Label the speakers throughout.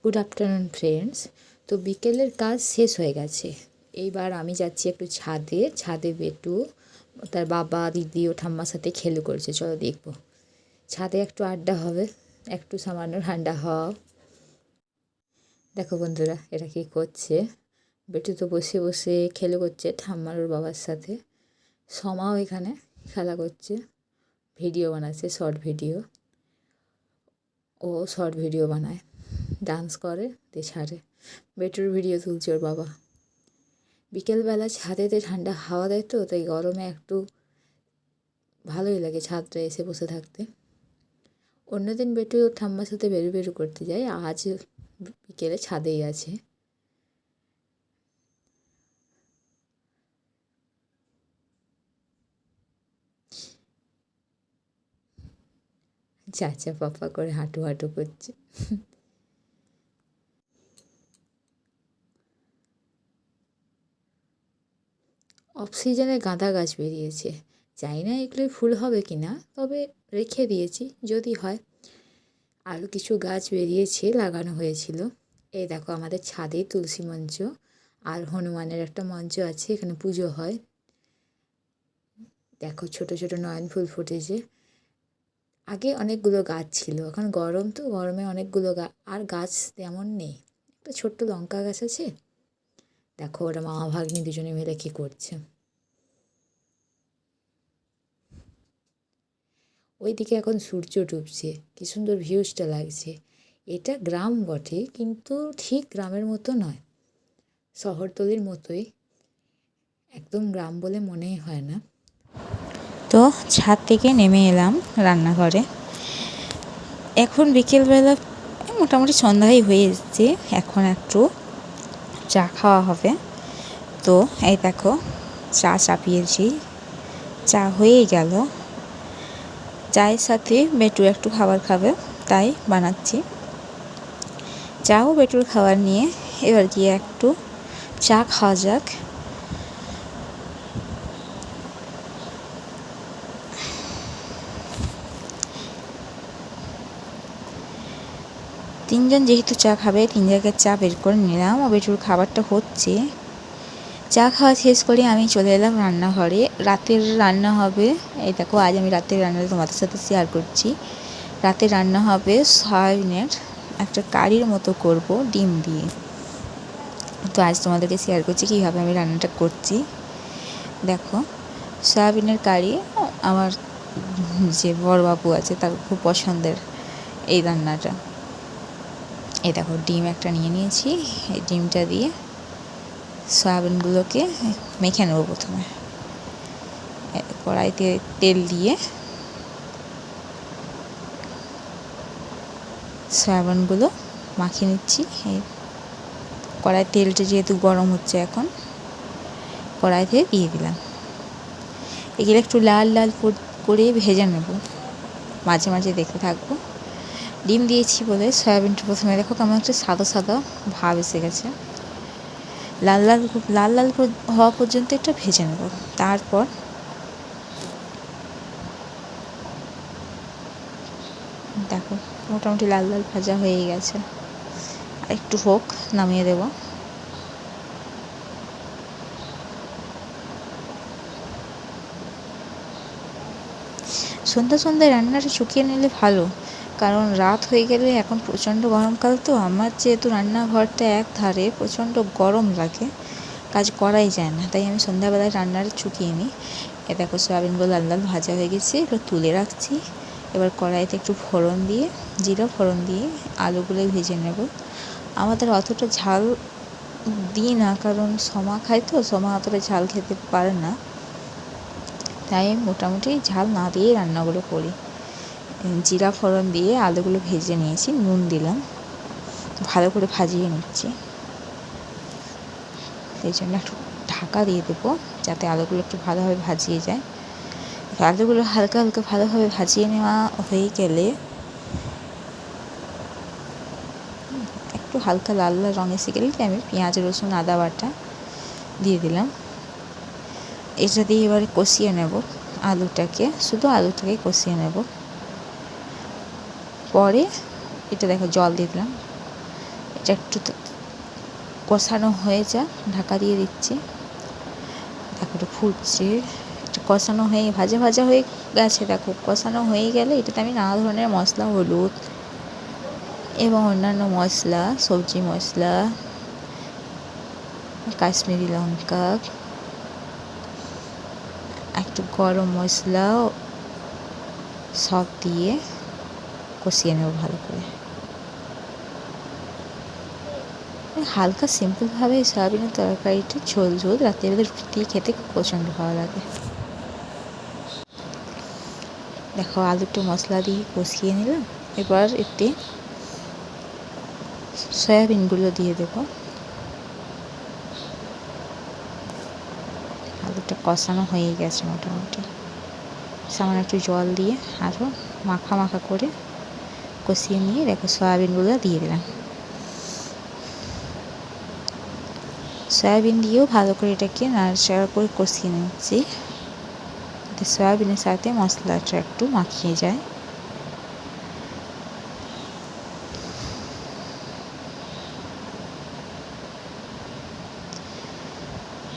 Speaker 1: Good afternoon friends. তো বিকেলের কাজ শেষ হয়ে গেছে। এইবার আমি যাচ্ছি একটু ছাদে। ছাদে বেটু তার বাবা, দিদি ও ঠাম্মার সাথে খেলে করছে, চলো দেখবো। ছাদে একটু আড্ডা হবে, একটু সামান্য ঠান্ডা হওয়া। দেখো বন্ধুরা, এরা কী করছে। বেটু তো বসে বসে খেলে করছে ঠাম্মার ওর বাবার সাথে। সমাও এখানে খেলা করছে, ভিডিও বানাচ্ছে, শর্ট ভিডিও। ও শর্ট ভিডিও বানায়, ডান্স করে, দিয়ে ছাড়ে। বেটুর ভিডিও তুলছে ওর বাবা। বিকেলবেলা ছাদেতে ঠান্ডা হাওয়া দেয়, তো তাই গরমে একটু ভালোই লাগে ছাদটা এসে বসে থাকতে। অন্যদিন বেটু ওর ঠাম্মার সাথে বেরু বেরু করতে যায়, আজ বিকেলে ছাদেই আছে। চাচা পাপা করে হাঁটু হাঁটু করছে। অফ সিজনে গাঁদা গাছ বেরিয়েছে, জানি না এগুলোই ফুল হবে কি না, তবে রেখে দিয়েছি যদি হয়। আরও কিছু গাছ বেরিয়েছে, লাগানো হয়েছিল। এই দেখো আমাদের ছাদেই তুলসী মঞ্চ আর হনুমানের একটা মঞ্চ আছে, এখানে পুজো হয়। দেখো ছোট ছোট নয়ন ফুল ফুটেছে। আগে অনেকগুলো গাছ ছিল, এখন গরম তো, গরমে অনেকগুলো আর গাছ তেমন নেই। একটা ছোট্ট লঙ্কা গাছ আছে। দেখো ওরা মামা ভাগ্নি দুজনে মিলে কী করছে। ওইদিকে এখন সূর্য ডুবছে, কী সুন্দর ভিউজটা লাগছে। এটা গ্রাম বটে, কিন্তু ঠিক গ্রামের মতো নয়, শহরতলির মতোই, একদম গ্রাম বলে মনেই হয় না।
Speaker 2: তো ছাদ থেকে নেমে এলাম রান্নাঘরে। এখন বিকেলবেলা মোটামুটি সন্ধ্যাই হয়ে এসেছে, এখন একটু চা খাওয়া হবে। তো এই দেখো চা চাপিয়েছি, চা হয়েই গেল। চায়ের সাথে বেটু একটু খাবার খাবে, তাই বানাচ্ছি। চাও বেটুর খাবার নিয়ে এবার গিয়ে একটু চা খাওয়া যাক। তিনজন যেহেতু চা খাবে, 3 জায়গায় চা বের করে নিলাম। ও বেটুর খাবারটা হচ্ছে। চা খাওয়া শেষ করে আমি চলে এলাম রান্নাঘরে। রাতের রান্না হবে, এই দেখো আজ আমি রাতের রান্নাটা তোমাদের সাথে শেয়ার করছি। রাতে রান্না হবে সয়াবিনের একটা কারির মতো করব ডিম দিয়ে। তো আজ তোমাদেরকে শেয়ার করছি কীভাবে আমি রান্নাটা করছি। দেখো সয়াবিনের কারি আমার যে বড়বাবু আছে তার খুব পছন্দের এই রান্নাটা। এই দেখো ডিম একটা নিয়ে নিয়েছি, এই ডিমটা দিয়ে সয়াবিনগুলোকে মেখে নেবো। প্রথমে কড়াইতে তেল দিয়ে সয়াবিনগুলো মাখিয়ে নিচ্ছি। এই কড়াই তেলটা যেহেতু গরম হচ্ছে, এখন কড়াই থেকে দিয়ে দিলাম। এগুলো একটু লাল লাল করে ভেজে নেব, মাঝে মাঝে দেখতে থাকবো। ডিম দিয়েছি বলে সয়াবিনটা প্রথমে দেখো কেমন একটা সাদা সাদা ভাব এসে গেছে। লাল লাল লাল লাল হওয়া পর্যন্ত একটা ভেজে নেব। তারপর দেখো মোটামুটি লাল লাল ভাজা হয়ে গেছে, আর একটু হোক, নামিয়ে দেব। সন্ধ্যায় রান্নাটা শুকিয়ে নিলে ভালো, কারণ রাত হয়ে গেলে এখন প্রচণ্ড গরমকাল, তো আমার যেহেতু রান্নাঘরটা এক ধারে, প্রচণ্ড গরম লাগে, কাজ করাই যায় না, তাই আমি সন্ধ্যাবেলায় রান্নাটা শুকিয়ে নিই। এ দেখো সয়াবিনগুলো লাল লাল ভাজা হয়ে গেছে, এগুলো তুলে রাখছি। এবার কড়াইতে একটু ফোড়ন দিয়ে, জিরা ফোড়ন দিয়ে আলুগুলো ভেজে নেব। আমাদের অতটা ঝাল দিই না, কারণ সমা খায় তো, সমা অতটা ঝাল খেতে পারে না, তাই মোটামুটি ঝাল না দিয়েই রান্নাগুলো করি। জিরা ফোড়ন দিয়ে আলুগুলো ভেজে নিয়েছি, নুন দিলাম, ভালো করে ভাজিয়ে নিচ্ছি। সেই জন্য একটু ঢাকা দিয়ে দেবো, যাতে আলুগুলো একটু ভালোভাবে ভাজিয়ে যায়। আলুগুলো হালকা হালকা ভালোভাবে ভাজিয়ে নেওয়া হয়ে গেলে একটু হালকা লাল লাল রঙ এসে গেলে আমি পেঁয়াজ রসুন আদা বাটা দিয়ে দিলাম। এটা দিয়ে এবারে কষিয়ে নেব আলুটাকে, শুধু আলুটাকে কষিয়ে নেব। পরে এটা দেখো জল দিয়ে দিলাম, এটা একটু কষানো হয়ে যাক, ঢাকা দিয়ে দিচ্ছি। দেখো একটু ফুটছে, একটু কষানো হয়ে ভাজা ভাজা হয়ে গেছে। দেখো কষানো হয়ে গেলে এটাতে আমি নানা ধরনের মশলা, হলুদ এবং অন্যান্য মশলা, সবজি মশলা, কাশ্মীরি লঙ্কা, একটু গরম মশলা সব দিয়ে কষিয়ে নেব ভালো করে। হালকা সিম্পলভাবে সয়াবিনের তরকারিটা ঝোল ঝোল রাত্রিবেলা রুটি দিয়ে খেতে প্রচণ্ড ভালো লাগে। দেখো আলুটা মশলা দিয়ে কষিয়ে নিলাম, এবার এতে সয়াবিনগুলো দিয়ে দেবো। আলুটা কষানো হয়ে গেছে মোটামুটি, সামান্য একটু জল দিয়ে আরও মাখা মাখা করে কষিয়ে নিয়ে দেখো সয়াবিনগুলো দিয়ে দিলাম। সয়াবিন দিয়েও ভালো করে এটাকে নাড়াচাড়া করে কষিয়ে নিচ্ছি, যাতে সয়াবিনের সাথে মশলাটা একটু মাখিয়ে যায়।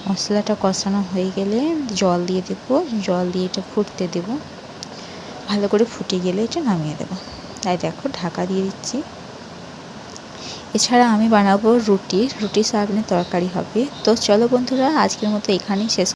Speaker 2: মশলাটা কষানো হয়ে গেলে জল দিয়ে দেবো, জল দিয়ে এটা ফুটতে দেবো, ভালো করে ফুটে গেলে এটা নামিয়ে দেবো। তাই দেখো ঢাকা দিয়ে দিচ্ছি। এছাড়া আমি বানাবো রুটি সয়াবিনের তরকারি হবে। তো চলো বন্ধুরা, আজকের মতো এখানেই শেষ।